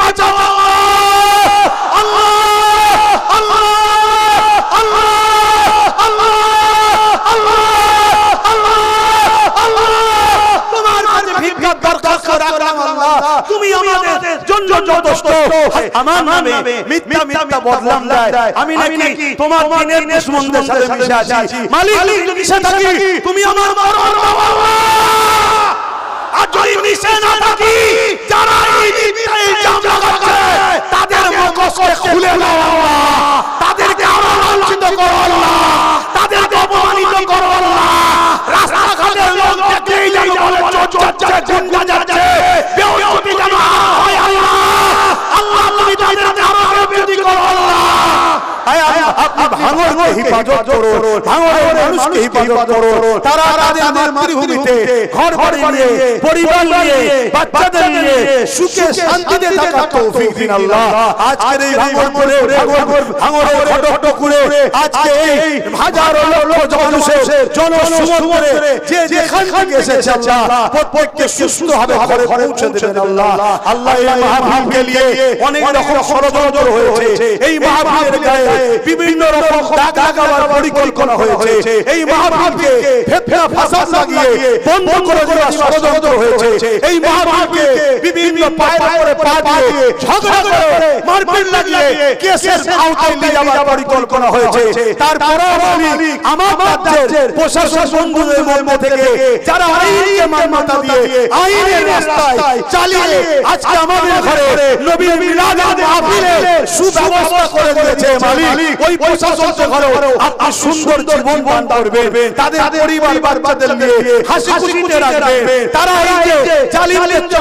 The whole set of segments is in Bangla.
বাঁচাও আল্লাহ আল্লাহ আল্লাহ আল্লাহ আল্লাহ আল্লাহ আল্লাহ তোমার কাছে ভিক্ষা দরখাস্ত রাখলাম আল্লাহ তুমি আমাদের জন্য যথেষ্ট আমার নামে মিথ্যা মিথ্যা বদনাম দেয় আমি নাকি তোমার দিনের দুশমনদের সাথে মিশে আছি মালিক যদি মিশে থাকি তুমি আমার মরণ বাবা আর যদি মিশে না থাকি যারা এই মিথ্যা ইলজাম লাগাচ্ছে তাদের মুখোশকে খুলে দাও আল্লাহ তাদেরকে আরো লাঞ্ছিত করো আল্লাহ তাদেরকে অপমানিত করো আল্লাহ রাস্তাঘাটের লোক দেখলেই যেন বলে চোর যাচ্ছে গুন্ডা যাচ্ছে বেয়াদবি যেন হয় আল্লাহ আল্লাহ তুমি তাদেরকে আরো বেয়াদবি করো আল্লাহ আপনি ভাঙড়কে হিফাজত করুন ভাঙড়ের মানুষকে হিফাজত করুন তারা তাদের মাতৃভূমিতে ঘর বাড়ি নিয়ে পরিবার নিয়ে বাচ্চাদের নিয়ে সুখে শান্তিতে থাকার তৌফিক দিন আল্লাহ আজকের এই ভাঙড়পুরে ভাঙড়ের খটকটুকুরে আজকে এই হাজারো লোক মানুষের জনসমুদ্রে যে যেখান থেকে এসেছে আল্লাহ প্রত্যেককে সুস্থভাবে ঘরে পৌঁছে দেবেন আল্লাহ আল্লাহ এই মাহফিলকে নিয়ে অনেক রকম ষড়যন্ত্র হয়েছে এই মাহফিলের গায়ে বিভিন্ন রকম দাগ লাগাবার পরিকল্পনা হয়েছে এই মাহফিলকে ফিতনা ফাসাদ লাগিয়ে বন্ধ করে দেওয়ার ষড়যন্ত্র হয়েছে এই মাহফিলকে বিভিন্ন পায়ের উপরে পা দিয়ে ঝগড়া করে মারপিট লাগিয়ে কেসের আওতায় নিয়ে যাওয়ার পরিকল্পনা হয়েছে তারপরেও আমি আমার রাজ্যের প্রশাসন বন্ধুদের মধ্যে থেকে যারা আইনকে মান্যতা দিয়ে আইনের রাস্তায় চালিয়ে আজকে আমাদের ঘরে নবীর মিলাদ মাহফিলের সুব্যবস্থা করে দিয়েছে মালিক ওই প্রশাসনকে ঘরে আপনি সুন্দর জীবন দান করবেন তাদের পরিবার বাচ্চাদের নিয়ে হাসি খুশিতে রাখবেন তারা এই যে জালিমদের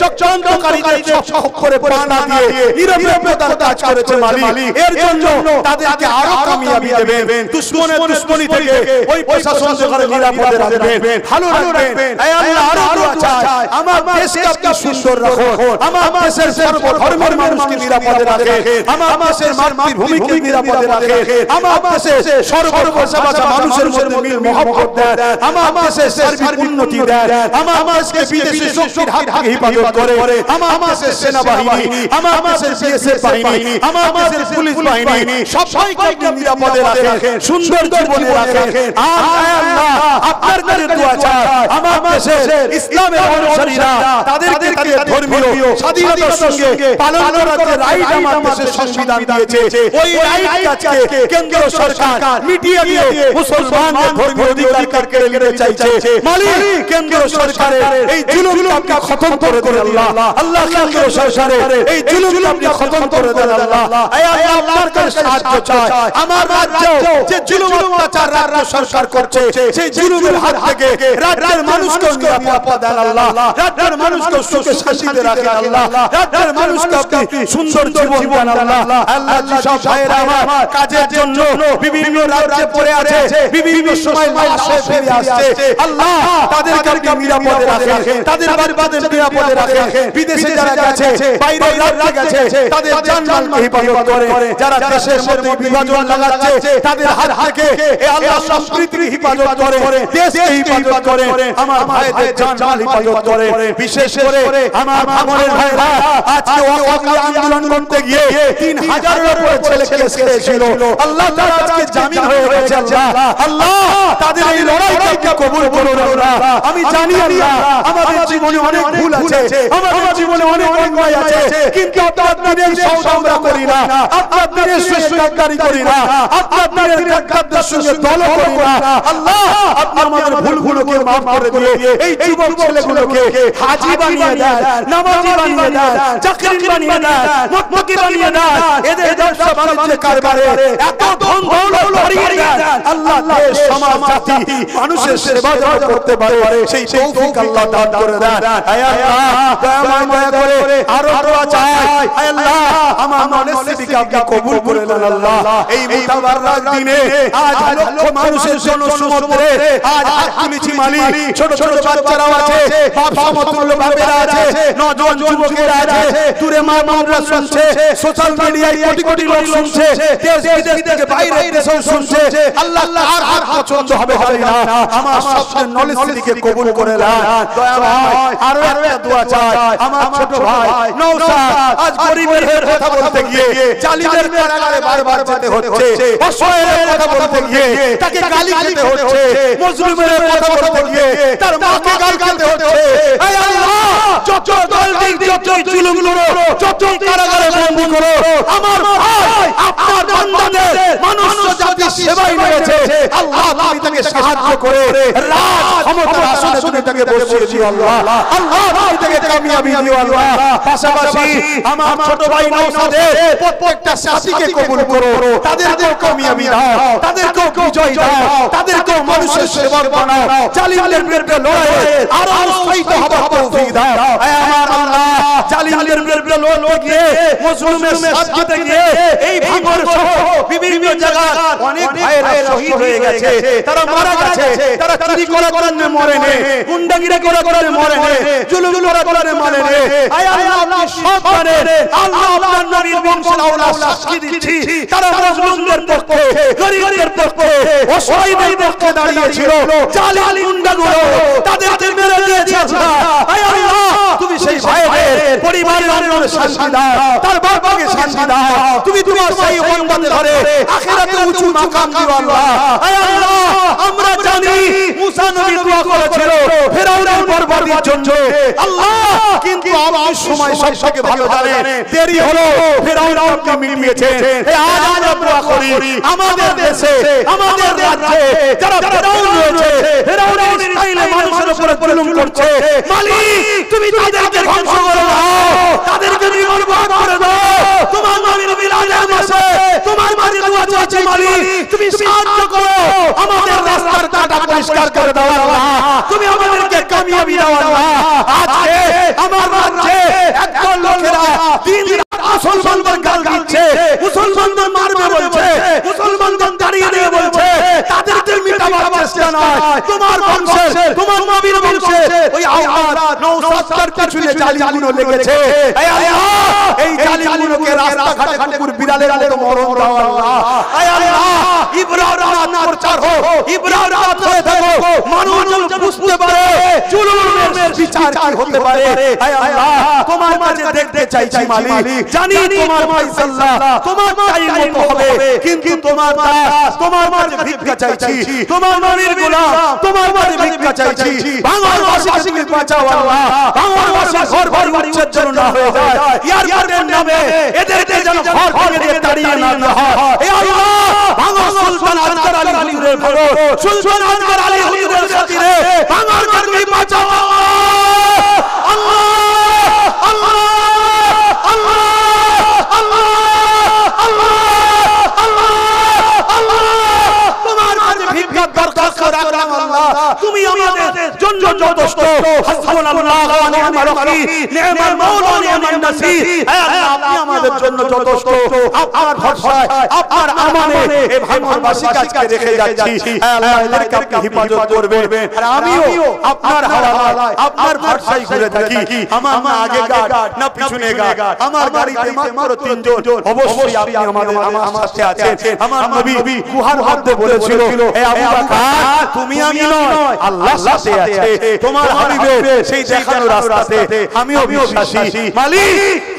চক্রান্তকারীদের চক্করে পা না দিয়ে নিরপেক্ষতার কাজ করেছে মালিক এর জন্য তাদেরকে আরো কামিয়াবি দেবেন দুশমনি থেকে ওই প্রশাসনকে ঘরে নিরাপদে রাখবেন ভালো রাখবেন হে আল্লাহ আরো দোয়া চাই আমার দেশকে আপনি সুন্দর রাখুন আমার দেশের সর্বধর্মের মানুষকে নিরাপদে রাখেন আমার দেশের মাতৃভূমিকে নিরাপদে রাখেন আমার দেশে সর্বভাষা মানুষের মধ্যে মিল মহব্বত দেন আমার দেশে সার্বিক উন্নতি দেন আমার দেশকে বিদেশি শক্তির হাত থেকে হিফাজত করে আমার দেশের সেনাবাহিনী আমার দেশের বিএসএফ বাহিনী আমার দেশের পুলিশ বাহিনী সবাইকে আপনি নিরাপদে রাখেন সুন্দর জীবনে রাখেন আর আল্লাহ আপনার কাছে দোয়া চাই আমার দেশের ইসলামের অনুসারীরা তাদেরকে ধর্মীয় স্বাধীনতার সঙ্গে পালন করার রাইট আমার দেশের সংবিধান দিয়েছে ওই রাইট আজকে কেন্দ্র সরকার মিটিয়ে দিয়ে মুসলমানদের ধর্মীয় অধিকার কেড়ে নিতে চাইছে মালিক কেন্দ্র সরকারের এই জুলুমকে আপনি খতম করে দেন আল্লাহ আল্লাহ কেন্দ্র সরকারের এই জুলুমকে আপনি খতম করে দেন আল্লাহ হে আল্লাহ আপনার কাছে সাহায্য চাই আমার রাজ্য যে জুলুম অত্যাচার রাজ্য সরকার করছে সেই জুলুমের হাত থেকে রাজ্যের মানুষকে নিরাপত্তা দেন আল্লাহ রাজ্যের মানুষকে সুখে শান্তিতে রাখেন আল্লাহ রাজ্যের মানুষকে আপনি সুন্দর জীবন দেন আল্লাহ আল্লাহ যেসব ভাইয়েরা আমার কাজের জন্য বিভিন্ন রাজ্যে পড়ে আছে বিভিন্ন সময় আসে ফিরে আসছে আল্লাহ তাদেরকে আপনি নিরাপদে রাখেন তাদের বাড়িতে নিরাপদে রাখেন বিদেশে যারা গেছে বাইরে রাজ্যে গেছে তাদের জানমালকে হেফাজত করে যারা দেশের মধ্যে বিভাজন লাগাচ্ছে তাদের হাত থেকে এ আল্লাহ সম্প্রীতির হেফাজত করে দেশকে হেফাজত করে আমার ভাইদের জানমাল হেফাজত করে বিশেষ করে আমার ভাঙড়ের ভাইরা আজকে ওয়াকফ আন্দোলন করতে গিয়ে 3000 এর উপরে ছেলে কেস খেয়েছিল আল্লাহ তাআলা আজকে জামিন হয়ে গেছে আল্লাহ আল্লাহ তাদের এই লড়াইকে কবুল করুন আল্লাহ আমি জানি আল্লাহ আমাদের জীবনে অনেক ভুল আছে আমাদের জীবনে অনেক অন্যায় আছে কিন্তু আপনার দিনের সওদা আমরা করি না আপনার দিনের শেষকারী করি না আপনার দিনের কাকদের সঙ্গে দল করি না আল্লাহ আপনি আমাদের ভুলগুলোকে maaf করে দিয়ে এই যুবক ছেলেগুলোকে হাজী বানিয়ে দেন নামাজি বানিয়ে দেন চাকরি বানিয়ে দেন মুত্তাকি বানিয়ে দেন এদের ব্যবসা বাণিজ্যের কারবারে এত ধন দৌলত বাড়িয়ে দেন আল্লাহ দেশ সমাজ জাতি মানুষের সেবা করতে পারে সেই তৌফিক আল্লাহ দান করে দেন হে আল্লাহ দয়া করে আরো দোয়া চাই হে আল্লাহ আমার নলেজ সিটিকে আপনি কবুল করে নেন আল্লাহ। এই মুতাবাররাক দিনে আজ লক্ষ মানুষের জন্য সুমন্ত্রে আজ হাত তুলেছি মালিক। ছোট ছোট বাচ্চারাও আছে, বাপ সমতুল্য বাপেরা আছে, নওজোয়ান যুবকেরা আছে, দূরে মা বোনরা শুনছে, সোশ্যাল মিডিয়ায় কোটি কোটি লোক শুনছে, দেশ বিদেশ থেকে বাইরের দেশেও শুনছে। আল্লাহ আর আর পছন্দ হবে জানি না, আমার সবচেয়ে নলেজ সিটিকে কবুল করে নেন দয়া ভাই। আরো একটা দোয়া চাই, আমার ছোট ভাই নওশাদ আজ গরিবের কথা বলতে গিয়ে জালিমের কারাগারে বারবার যেতে হচ্ছে, অসহায়ের কথা বলতে গিয়ে তাকে গালি খেতে হচ্ছে, মজলুমের কথা বলতে গিয়ে তার মাকে গাল খেতে হচ্ছে। হে আল্লাহ, যত দলদিক যত জুলুম করো, যত কারাগারে বন্দী করো, আমার ভাই আপনার বান্দাদের মানুষ জাতি সেবায় নিয়েছে, আল্লাহ তুমি তাকে সাহায্য করে রাজ ক্ষমতার আসনে তুমি তাকে বসিয়ে দিও আল্লাহ। আল্লাহ তুমি তাকে কামিয়াবি দিও আল্লাহ। পাশাপাশি আমার ছোট ভাই নওশাদের প্রত্যেকটা সাথীকে কবুল করো, তাদেরকেও কামিয়াবি দাও, তাদেরকেও বিজয় দাও, তাদেরকেও মানুষের সেবক বানাও, জালিমদের বিরুদ্ধে লড়াইয়ে আরো উৎসাহিত হবার তৌফিক দাও। হে আমার আল্লাহ, জালিমদের বিরুদ্ধে লড়তে গিয়ে, মজলুমের সাথ দিতে গিয়ে এই ভাঙর সহ বিভিন্ন জায়গায় অনেক ভাইরা শহীদ হয়ে গেছে, তারা মারা গেছে, তারা চুরি করার কারণে মরে নে, গুন্ডাগিরি করার কারণে মরে নে, জুলুম করার কারণে মরে নে। হে আল্লাহ আপনি সব জানেন, আল্লাহ আপনার নবীর বংশের আওলাদ সাক্ষী দিচ্ছি, তারা মজলুমদের পক্ষে, গরিবদের পক্ষে, অসহায়দের পক্ষে দাঁড়িয়েছিল। জালিম গুন্ডাগুলো তাদেরকে মেরে দিয়েছে আল্লাহ। হে আল্লাহ তুমি সেই ভাইদের পরিবারের আনন্দে শান্তি দাও, তার বাবাকে শান্তি দাও, তুমি তোমার সেই বান্দাদের ঘরে আখিরাতে উঁচু মাকাম দিও আল্লাহ। হে আল্লাহ আমরা জানি মুসা নবী দোয়া করেছিল ফেরাউনের বরবাদির জন্য আল্লাহ, কিন্তু আপনি সময় সবথেকে ভালো জানেন, দেরি হলো ফেরাউনকে মিটিয়েছেন। এই আজ আমরা দোয়া করি আমাদের দেশে, আমাদের রাজ্যে যারা ফেরাউন রয়েছে, ফেরাউনের স্টাইলে মানুষের উপর জুলুম করছে, মালিক তুমি তাদেরকে ধ্বংস করে দাও, তাদেরকে নির্মূল করে দাও। তোমার নবীর মিলাদের মাসে তোমার মাঝে দোয়া চাইছি মালিক, তুমি সাহায্য করো, আমাদের রাস্তার কাঁটা পরিষ্কার করে দাও আল্লাহ, তুমি আমাদেরকে কামিয়াবি দাও আল্লাহ। আজকে আমার রাজ্যে একদল লোকেরা দিন রাত মুসলমানদের গাল দিচ্ছে, মুসলমানদের মারবে বলছে, মুসলমানদের দাঁড়িয়ে দিয়ে বলছে, তাদেরকে মিটাবার চেষ্টা নয়, তোমার বংশের, তোমার নবীর বংশের ওই আওলাদ নওশাদর পিছনে জালিমগুলো লেগেছে। হে আল্লাহ এই জালিমগুলোকে রাস্তাঘাটে কুকুর বিড়ালের মতো মরণ দাও আল্লাহ। হে আল্লাহ ইব্রাহিম প্রচার হোক, ইব্রাহিম হয়ে থাকো, মানুষ বুঝতে পারে জুলুমের বিচার কি হতে পারে। হে আল্লাহ তোমার মাঝে দেখতে চাইছি মালিক, জানি তোমার ফায়সালা তোমার চাই মতো হবে, কিন্তু তোমার দাস তোমার মাঝে ভিক্ষা চাইছি, তোমার নবীর গোলাম তোমার মাঝে ভিক্ষা চাইছি। বাংলাবাসীকে বাঁচাও আল্লাহ, বাংলাবাসীর ঘর বাড়ি উচ্ছেদ যেন না হয়ে যায়, এয়ারপোর্টের নামে এদেরকে যেন ঘর ভেঙে তাড়িয়ে না হয়। হে আল্লাহ বাংলা সুলতান আজকার আলী হুজুরের ভালো, সুলতান আজকার আলী হুজুরের খাতিরে বাংলাকে বাঁচাও আল্লাহ। আল্লাহ আল্লাহ আল্লাহ আল্লাহ আল্লাহ আল্লাহ তোমার কাছে ভিক্ষা দরখাস্ত রাখলাম আল্লাহ, তুমি আমাদের জন্য যথেষ্ট। হাসবুনাল্লাহ ওয়া নি'মাল ওয়াকিল, নি'মাল মাওলা ওয়া নি'মান নাসির। হে আল্লাহ আপনি আমাদের জন্য যথেষ্ট, আপনার ভরসায়, আপনার আমানে এই ভাঙরবাসীকে আজকে রেখে যাচ্ছি। হে আল্লাহ এদেরকে আপনি হেফাজত করবেন, আর আমিও আপনার হাওয়ালায়, আপনার ভরসায় ঘুরে থাকি। আমার না আগে গার্ড না পিছনে গার্ড, আমার গাড়িতে মাত্র 3 জন, অবশ্যই আপনি আমার সাথে আছেন। আমার নবী গুহার মধ্যে বলেছিল, হে আবু বকর তুমি আমি নয়, আল্লাহ সাথে আছে। তোমার হাবিবের সেই দেখানো রাস্তাতে আমিও বিশ্বাসী। মালিক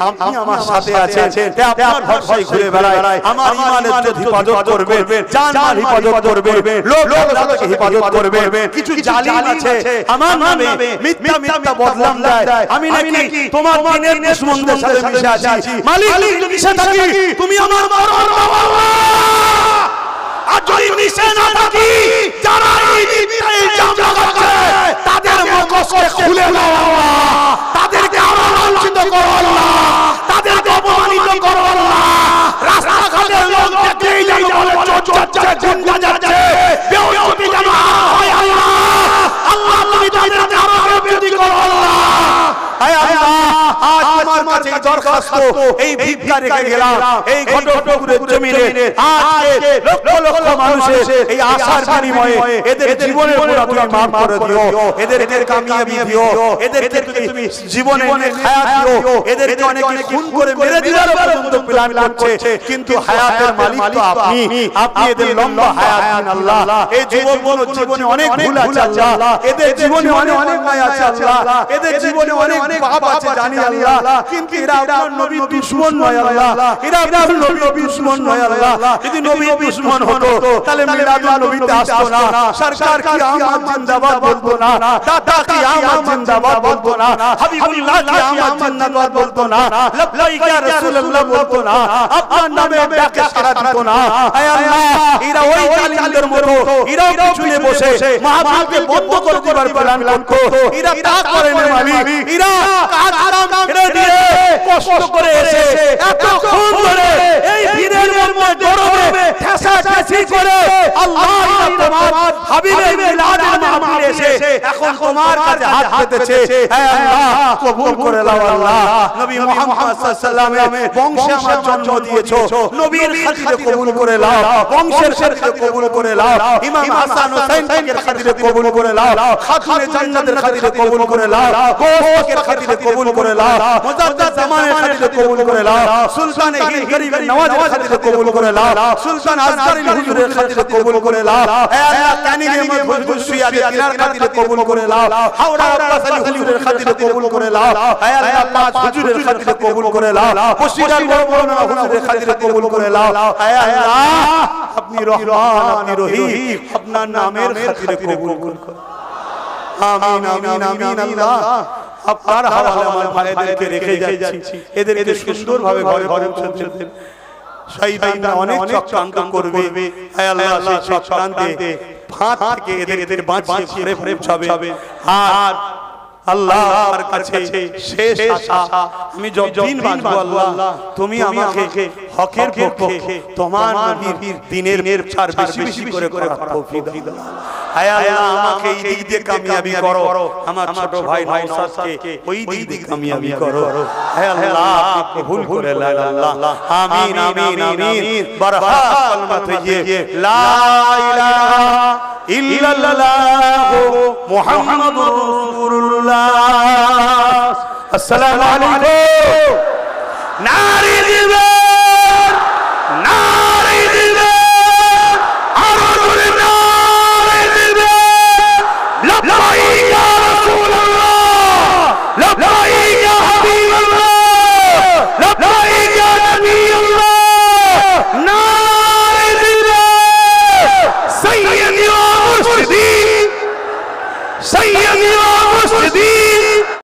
আপনি আমার সাথে আছেন, হে আপনার ভরসায় ঘুরে বেড়াই। আমার ঈমানের হেফাজত করবেন, জান মাল হেফাজত করবেন, লোক লালচকে হেফাজত করবেন। কিছু জালিম আছে আমার নামে মিথ্যা মিথ্যা বদনাম দেয়, আমি নাকি তোমার দিনের দুশমনদের সাথে মিশে আছি। মালিক যদি মিশে থাকি তুমি আমার মরণ দাও আল্লাহ, আর যদি মিশে না থাকি যারা এই মিথ্যা ইলজাম লাগাচ্ছে তাদের মুখোশকে খুলে দাও আল্লাহ, তাদেরকে আরো লাঞ্ছিত করো আল্লাহ, তাদেরকে অপমানিত করো আল্লাহ। রাস্তাঘাটের লোক দেখলেই যেন বলে চোর যাচ্ছে, গুন্ডা যাচ্ছে, বেয়াদবি যেন হয় আল্লাহ। আল্লাহ তুমি তাদেরকে আরো বেয়াদবি করো আল্লাহ। হে আল্লাহ আজ তোমার কাছে দরখাস্ত, এই ভিক্ষা রেখে গেলাম এই ঘটকপুরের জমিনে। আজকে লক্ষ লক্ষ মানুষের এই আশার বিনিময়ে এদের জীবনের পুরো তুমি মাফ করে দিও, এদেরকে কামিয়াবি দিও, এদেরকে তুমি জীবনে হায়াত দিও। এদেরকে অনেকে খুন করে মেরে দেওয়ার পর্যন্ত প্ল্যান করছে, কিন্তু হায়াতের মালিক তো আপনি। আপনি এদের লম্বা হায়াত দিন আল্লাহ। এই যুবকগুলোর জীবনে অনেক ভুল আছে আল্লাহ, এদের জীবনে অনেক অন্যায় আছে আল্লাহ, এদের জীবনে অনেক পাপ আছে জানি আল্লাহ, কিন্তু এরা আপনার নবীর দুশমন নয় আল্লাহ, এরা আপনার নবীর দুশমন নয় আল্লাহ। যদি নবীর দুশমন হতো তাহলে মিলাদুন নবীতে আসতো না, সরকার কি আহমদ জিন্দাবাদ বলতো না, দাদা কি আহমদ জিন্দাবাদ বলতো না, হাবিবুল্লাহ কি আহমদ জিন্দাবাদ বলতো না, লব্বাইক ইয়া রাসূলুল্লাহ বলতো না, আপনার নামে ডাকে সাড়া দিত না। হে আল্লাহ, এরা ওই জালিমদের মতো, এরা পিছনে বসে মাহফিলকে বন্ধ করে দেবার প্ল্যান করতো। এরা তা করে না মালিক, এরা কাজ কাম ছেড়ে দিয়ে কষ্ট করে এসে এতক্ষণ ধরে এই ভিড়ের মধ্যে গরমে ঠেসা ঠেসি করে আল্লাহ তোমার হাবিবের মিলাদের মাহফিলে এসে এখন তোমার কাছে হাত পেতেছে। হে আল্লাহ, কবুল করে নাও আল্লাহ। নবী মুহাম্মদ সাল্লাল্লাহু আলাইহি ওয়াসাল্লামের বংশে আমার জন্ম দিয়েছো, নবীর খাতিরে কবুল করে নাও, বংশের খাতিরে কবুল করে নাও, ইমাম হাসান হোসেন এর খাতিরে কবুল করে নাও, খাতুনে জান্নাতের খাতিরে কবুল করে নাও, গোসের খাতিরে কবুল করে নাও, মুজাদ্দিদ জামানের খাতিরে কবুল করে নাও, সুলতান হিন্দ গরিব নওয়াজের খাতিরে কবুল করে নাও, সুলতান আসগরিল হুজুরের খাতিরে কবুল করে নাও। হে আল্লাহ, কানি নেমত হুজুর সুয়াদি তিনার খাতিরে কবুল করে নাও, হাওড়া আব্বাস আলী হুজুরের খাতিরে কবুল করে নাও। হে আল্লাহ, পাঁচ হুজুরের খাতিরে কবুল করে নাও, বসিরার বড় বড় হুজুরের খাতিরে কবুল করে নাও। হে আল্লাহ, আপনি রহমান, আপনি রহিম, আপনার নামের খাতিরে কবুল করুন। আমিন আমিন আমিন। আল্লাহ, আপনার হাওয়ালে আমার ভাইদেরকে রেখে যাচ্ছি, এদেরকে সুন্দরভাবে ঘরে ঘরে পৌঁছে দেন। শয়তানরা অনেক চক্রান্ত করবে, হে আল্লাহ, সেই চক্রান্তে ফাঁদ থেকে এদের বাঁচিয়ে ফিরে ফিরে পৌঁছাবে। আর আল্লাহর কাছে শেষ আশা, আমি যতদিন বাঁচবো আল্লাহ, তুমি আমাকে হকের পক্ষে তোমার নবীর দ্বীনের প্রচার বেশি বেশি করে করার তৌফিক দাও। হে আল্লাহ, আমাকে এই দিক দিয়ে কামিয়াবি করো, আমার ছোট ভাই নওশাদকে ওই দিক দিয়ে কামিয়াবি করো। হে আল্লাহ, কবুল করে নাও আল্লাহ। আমিন আমিন আমিন। বারহাত কলমা তৈয়্যিব লা ইলাহা ইল্লাল্লাহ মুহাম্মাদুর রাসূলুল্লাহ। আসসালামু আলাইকুম। নারে দিবে